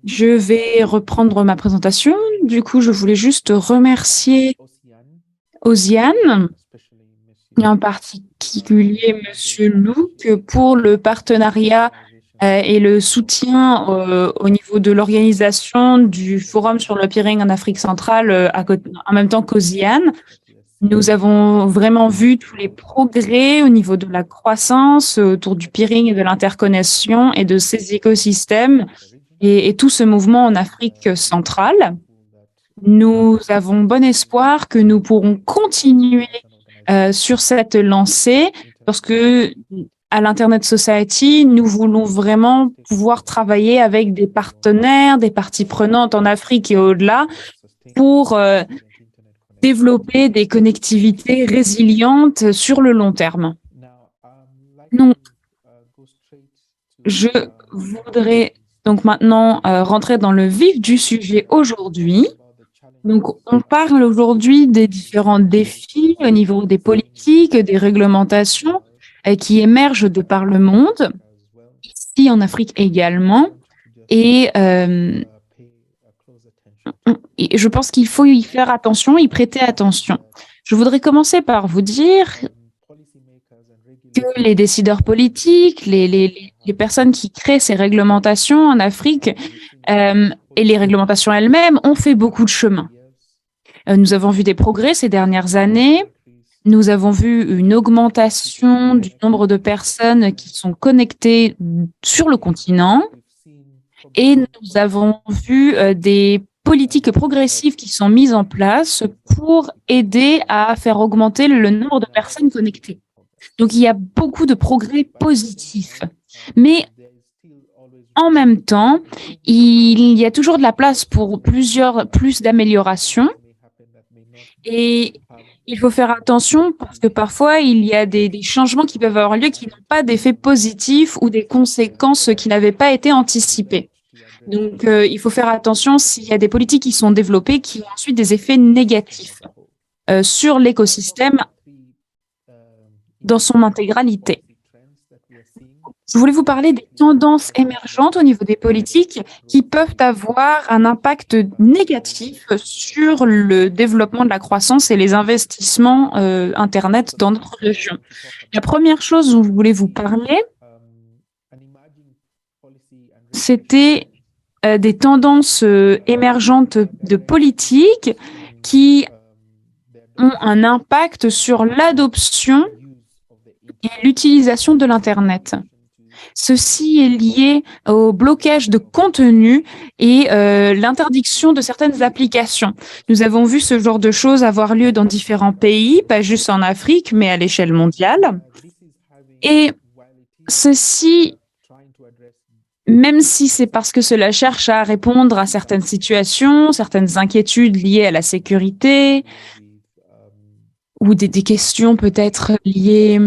Je vais reprendre ma présentation. Du coup, je voulais juste remercier Osiane, et en particulier Monsieur Louk, pour le partenariat et le soutien au niveau de l'organisation du Forum sur le peering en Afrique centrale en même temps qu'Osiane. Nous avons vraiment vu tous les progrès au niveau de la croissance autour du peering et de l'interconnexion et de ces écosystèmes et tout ce mouvement en Afrique centrale. Nous avons bon espoir que nous pourrons continuer sur cette lancée parce que à l'Internet Society, nous voulons vraiment pouvoir travailler avec des partenaires, des parties prenantes en Afrique et au-delà pour développer des connectivités résilientes sur le long terme. Donc, je voudrais donc maintenant rentrer dans le vif du sujet aujourd'hui. Donc, on parle aujourd'hui des différents défis au niveau des politiques, des réglementations qui émergent de par le monde, ici en Afrique également. Et je pense qu'il faut y faire attention, y prêter attention. Je voudrais commencer par vous dire que les décideurs politiques, les personnes qui créent ces réglementations en Afrique et les réglementations elles-mêmes ont fait beaucoup de chemin. Nous avons vu des progrès ces dernières années. Nous avons vu une augmentation du nombre de personnes qui sont connectées sur le continent et nous avons vu des politiques progressives qui sont mises en place pour aider à faire augmenter le nombre de personnes connectées. Donc, il y a beaucoup de progrès positifs. Mais en même temps, il y a toujours de la place pour plus d'améliorations. Et il faut faire attention parce que parfois, il y a des changements qui peuvent avoir lieu qui n'ont pas d'effet positif ou des conséquences qui n'avaient pas été anticipées. Donc, il faut faire attention s'il y a des politiques qui sont développées qui ont ensuite des effets négatifs sur l'écosystème dans son intégralité. Je voulais vous parler des tendances émergentes au niveau des politiques qui peuvent avoir un impact négatif sur le développement de la croissance et les investissements Internet dans notre région. La première chose dont je voulais vous parler, c'était des tendances émergentes de politique qui ont un impact sur l'adoption et l'utilisation de l'Internet. Ceci est lié au blocage de contenu et l'interdiction de certaines applications. Nous avons vu ce genre de choses avoir lieu dans différents pays, pas juste en Afrique, mais à l'échelle mondiale. Et ceci, même si c'est parce que cela cherche à répondre à certaines situations, certaines inquiétudes liées à la sécurité, ou des questions peut-être liées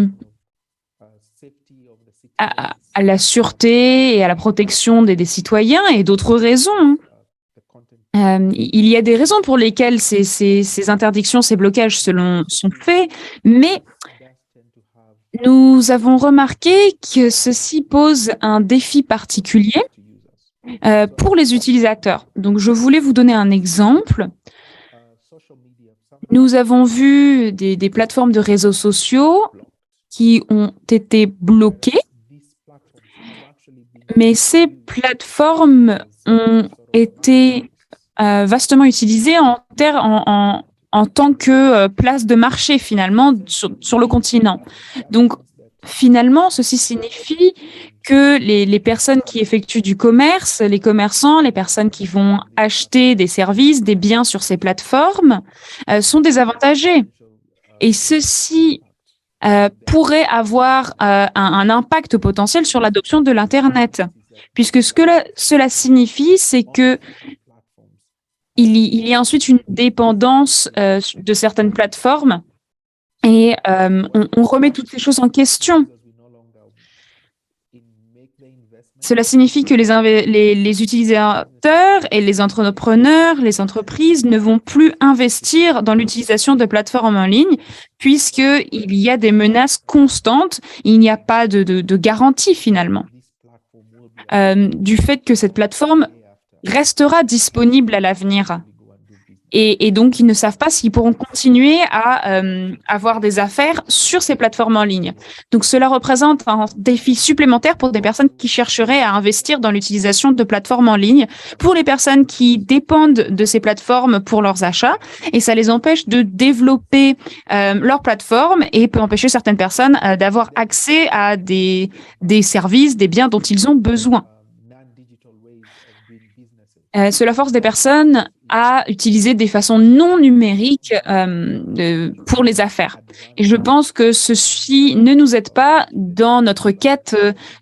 à la sûreté et à la protection des citoyens et d'autres raisons. Il y a des raisons pour lesquelles ces interdictions, ces blocages sont faits, mais nous avons remarqué que ceci pose un défi particulier pour les utilisateurs. Donc, je voulais vous donner un exemple. Nous avons vu des plateformes de réseaux sociaux qui ont été bloquées, mais ces plateformes ont été vastement utilisées en tant que place de marché, finalement, sur le continent. Donc, finalement, ceci signifie que les personnes qui effectuent du commerce, les commerçants, les personnes qui vont acheter des services, des biens sur ces plateformes, sont désavantagées. Et ceci pourrait avoir un impact potentiel sur l'adoption de l'Internet, puisque ce que cela signifie, c'est que il y a ensuite une dépendance de certaines plateformes et on remet toutes ces choses en question. Cela signifie que les utilisateurs et les entrepreneurs, les entreprises ne vont plus investir dans l'utilisation de plateformes en ligne puisqu'il y a des menaces constantes, il n'y a pas de garantie finalement. du fait que cette plateforme restera disponible à l'avenir. Et donc, ils ne savent pas s'ils pourront continuer à avoir des affaires sur ces plateformes en ligne. Donc, cela représente un défi supplémentaire pour des personnes qui chercheraient à investir dans l'utilisation de plateformes en ligne, pour les personnes qui dépendent de ces plateformes pour leurs achats, et ça les empêche de développer leur plateforme et peut empêcher certaines personnes d'avoir accès à des services, des biens dont ils ont besoin. Cela force des personnes à utiliser des façons non numériques pour les affaires. Et je pense que ceci ne nous aide pas dans notre quête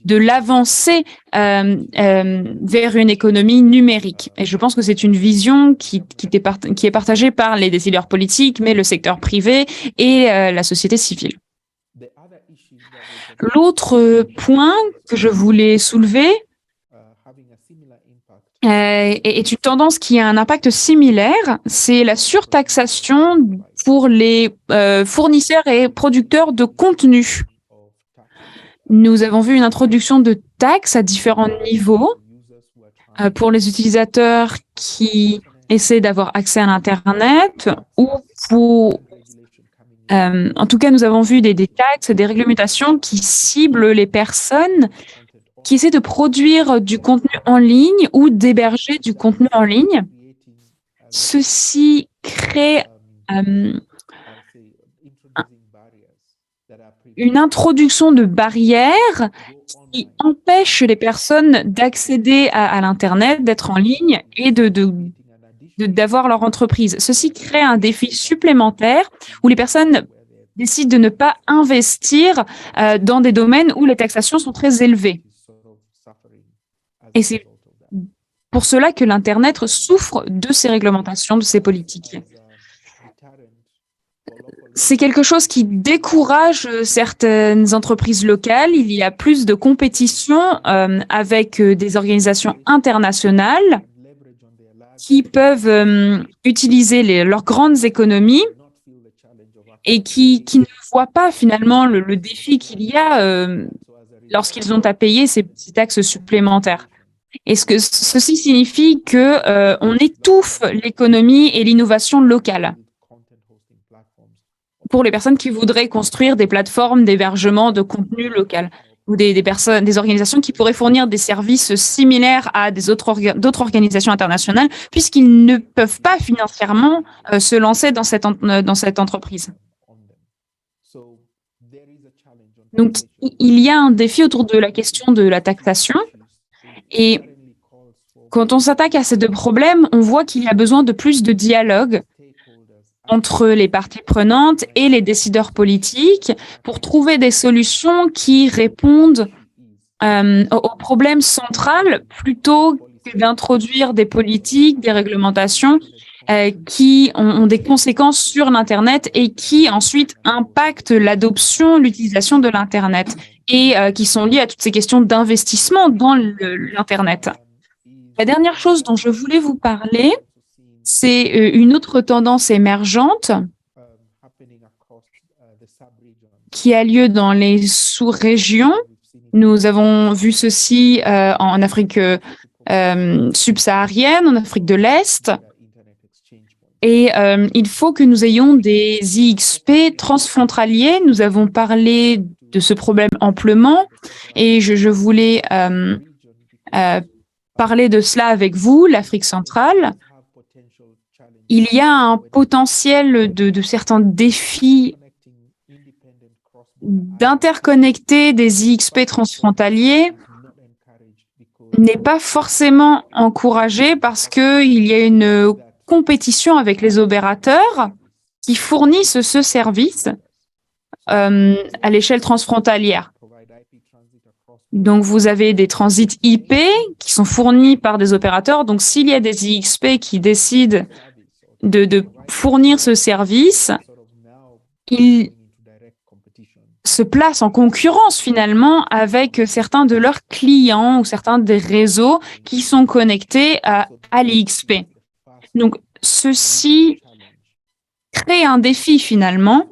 de l'avancée vers une économie numérique. Et je pense que c'est une vision qui est partagée par les décideurs politiques, mais le secteur privé et la société civile. L'autre point que je voulais soulever est une tendance qui a un impact similaire, c'est la surtaxation pour les fournisseurs et producteurs de contenu. Nous avons vu une introduction de taxes à différents niveaux pour les utilisateurs qui essaient d'avoir accès à l'Internet ou pour... en tout cas, nous avons vu des taxes, des réglementations qui ciblent les personnes qui essaient de produire du contenu en ligne ou d'héberger du contenu en ligne. Ceci crée une introduction de barrières qui empêchent les personnes d'accéder à l'Internet, d'être en ligne et d'avoir leur entreprise. Ceci crée un défi supplémentaire où les personnes décident de ne pas investir dans des domaines où les taxations sont très élevées. Et c'est pour cela que l'Internet souffre de ces réglementations, de ces politiques. C'est quelque chose qui décourage certaines entreprises locales. Il y a plus de compétition avec des organisations internationales qui peuvent utiliser leurs grandes économies et qui ne voient pas finalement le défi qu'il y a lorsqu'ils ont à payer ces taxes supplémentaires. Et ceci signifie que on étouffe l'économie et l'innovation locale pour les personnes qui voudraient construire des plateformes d'hébergement de contenu local ou des organisations qui pourraient fournir des services similaires à d'autres organisations internationales, puisqu'ils ne peuvent pas financièrement se lancer dans cette entreprise. Donc, il y a un défi autour de la question de la taxation. Et quand on s'attaque à ces deux problèmes, on voit qu'il y a besoin de plus de dialogue entre les parties prenantes et les décideurs politiques pour trouver des solutions qui répondent au problème central plutôt que d'introduire des politiques, des réglementations qui ont des conséquences sur l'Internet et qui ensuite impactent l'adoption, l'utilisation de l'Internet et qui sont liées à toutes ces questions d'investissement dans l'Internet. La dernière chose dont je voulais vous parler, c'est une autre tendance émergente qui a lieu dans les sous-régions. Nous avons vu ceci en Afrique subsaharienne, en Afrique de l'Est. Et il faut que nous ayons des IXP transfrontaliers. Nous avons parlé de ce problème amplement et je voulais parler de cela avec vous, l'Afrique centrale. Il y a un potentiel de certains défis d'interconnecter des IXP transfrontaliers n'est pas forcément encouragé parce qu'il y a une compétition avec les opérateurs qui fournissent ce service à l'échelle transfrontalière. Donc, vous avez des transits IP qui sont fournis par des opérateurs. Donc, s'il y a des IXP qui décident de fournir ce service, ils se placent en concurrence finalement avec certains de leurs clients ou certains des réseaux qui sont connectés à l'IXP. Donc, ceci crée un défi finalement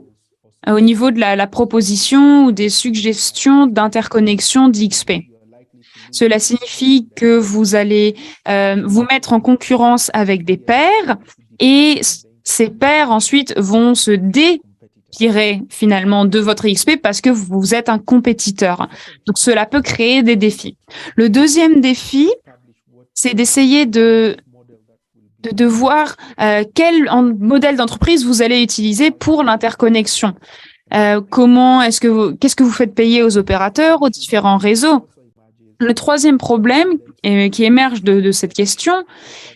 au niveau de la proposition ou des suggestions d'interconnexion d'IXP. Cela signifie que vous allez vous mettre en concurrence avec des pairs et ces pairs ensuite vont se dépirer finalement de votre XP parce que vous êtes un compétiteur. Donc cela peut créer des défis. Le deuxième défi, c'est d'essayer de voir quel modèle d'entreprise vous allez utiliser pour l'interconnexion. Qu'est-ce que vous faites payer aux opérateurs, aux différents réseaux? Le troisième problème qui émerge de cette question,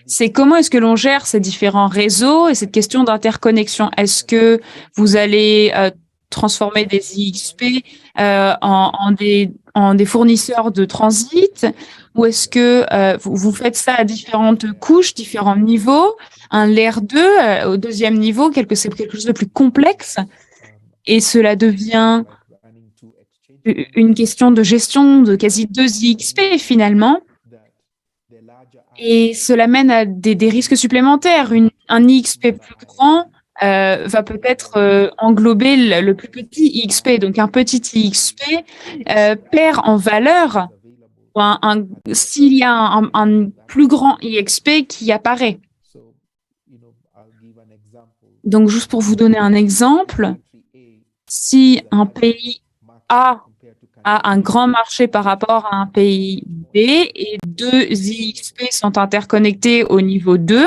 c'est comment est-ce que l'on gère ces différents réseaux et cette question d'interconnexion. Est-ce que vous allez transformer des IXP en des fournisseurs de transit ou est-ce que vous faites ça à différentes couches, différents niveaux, un layer 2 au deuxième niveau, c'est quelque chose de plus complexe et cela devient une question de gestion de quasi 2 IXP finalement. Et cela mène à des risques supplémentaires. Un IXP plus grand va peut-être englober le plus petit IXP. Donc un petit IXP perd en valeur s'il y a un plus grand IXP qui apparaît. Donc juste pour vous donner un exemple, si un pays A a un grand marché par rapport à un pays B et 2 IXP sont interconnectés au niveau 2,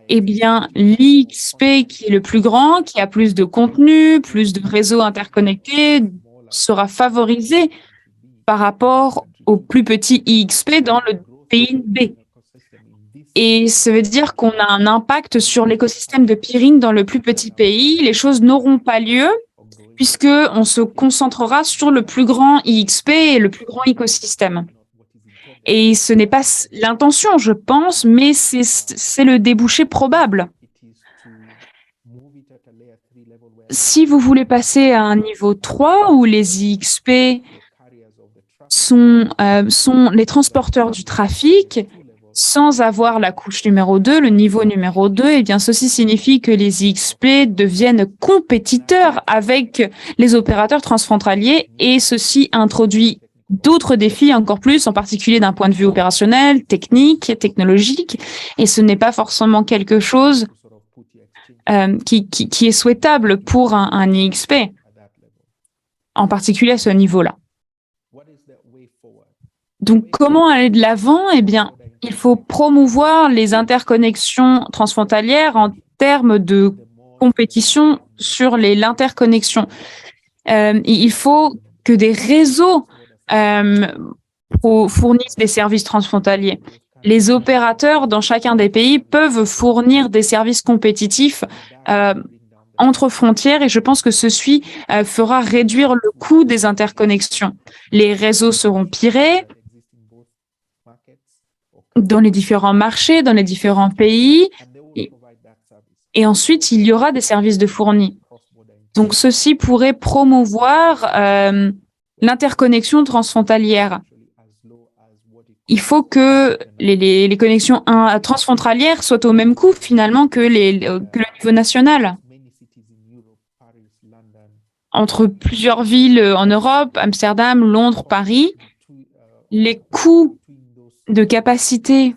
eh bien, l'IXP qui est le plus grand, qui a plus de contenu, plus de réseaux interconnectés, sera favorisé par rapport au plus petit IXP dans le pays B. Et ça veut dire qu'on a un impact sur l'écosystème de peering dans le plus petit pays. Les choses n'auront pas lieu puisqu'on se concentrera sur le plus grand IXP et le plus grand écosystème. Et ce n'est pas l'intention, je pense, mais c'est le débouché probable. Si vous voulez passer à un niveau 3 où les IXP sont les transporteurs du trafic, sans avoir la couche numéro 2, le niveau numéro 2, eh bien, ceci signifie que les IXP deviennent compétiteurs avec les opérateurs transfrontaliers et ceci introduit d'autres défis encore plus, en particulier d'un point de vue opérationnel, technique, technologique, et ce n'est pas forcément quelque chose qui est souhaitable pour un IXP, en particulier à ce niveau-là. Donc, comment aller de l'avant? Eh bien, il faut promouvoir les interconnexions transfrontalières en termes de compétition sur l'interconnexion. Il faut que des réseaux fournissent des services transfrontaliers. Les opérateurs dans chacun des pays peuvent fournir des services compétitifs entre frontières et je pense que ceci fera réduire le coût des interconnexions. Les réseaux seront pirés dans les différents marchés, dans les différents pays, et ensuite, il y aura des services de fournis. Donc, ceci pourrait promouvoir l'interconnexion transfrontalière. Il faut que les connexions transfrontalières soient au même coût, finalement, que le niveau national. Entre plusieurs villes en Europe, Amsterdam, Londres, Paris, les coûts de capacité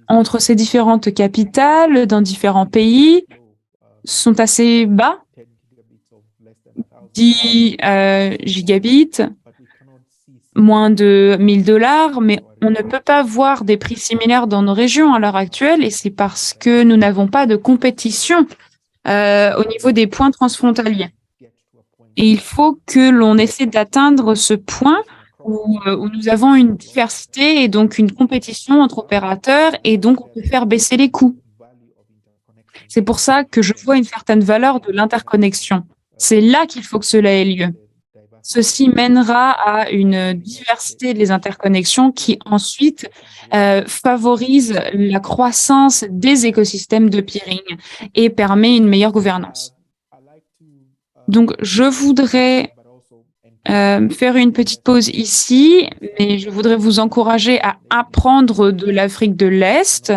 entre ces différentes capitales dans différents pays sont assez bas, 10 gigabits, moins de $1000, mais on ne peut pas voir des prix similaires dans nos régions à l'heure actuelle et c'est parce que nous n'avons pas de compétition au niveau des points transfrontaliers. Et il faut que l'on essaie d'atteindre ce point où nous avons une diversité et donc une compétition entre opérateurs et donc on peut faire baisser les coûts. C'est pour ça que je vois une certaine valeur de l'interconnexion. C'est là qu'il faut que cela ait lieu. Ceci mènera à une diversité des interconnexions qui ensuite favorise la croissance des écosystèmes de peering et permet une meilleure gouvernance. Donc, je voudrais faire une petite pause ici, mais je voudrais vous encourager à apprendre de l'Afrique de l'Est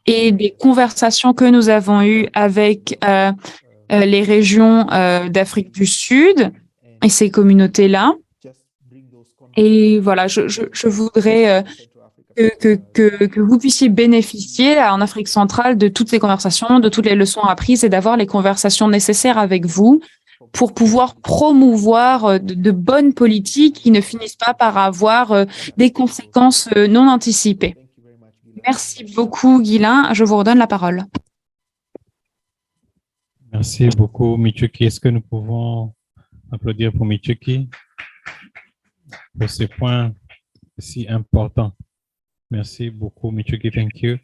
et des conversations que nous avons eues avec les régions d'Afrique du Sud et ces communautés-là. Et voilà, je voudrais que vous puissiez bénéficier en Afrique centrale de toutes ces conversations, de toutes les leçons apprises et d'avoir les conversations nécessaires avec vous pour pouvoir promouvoir de bonnes politiques qui ne finissent pas par avoir des conséquences non anticipées. Merci beaucoup, Guylain. Je vous redonne la parole. Merci beaucoup, Michuki. Est-ce que nous pouvons applaudir pour Michuki pour ce point si important? Merci beaucoup, Michuki. Thank you.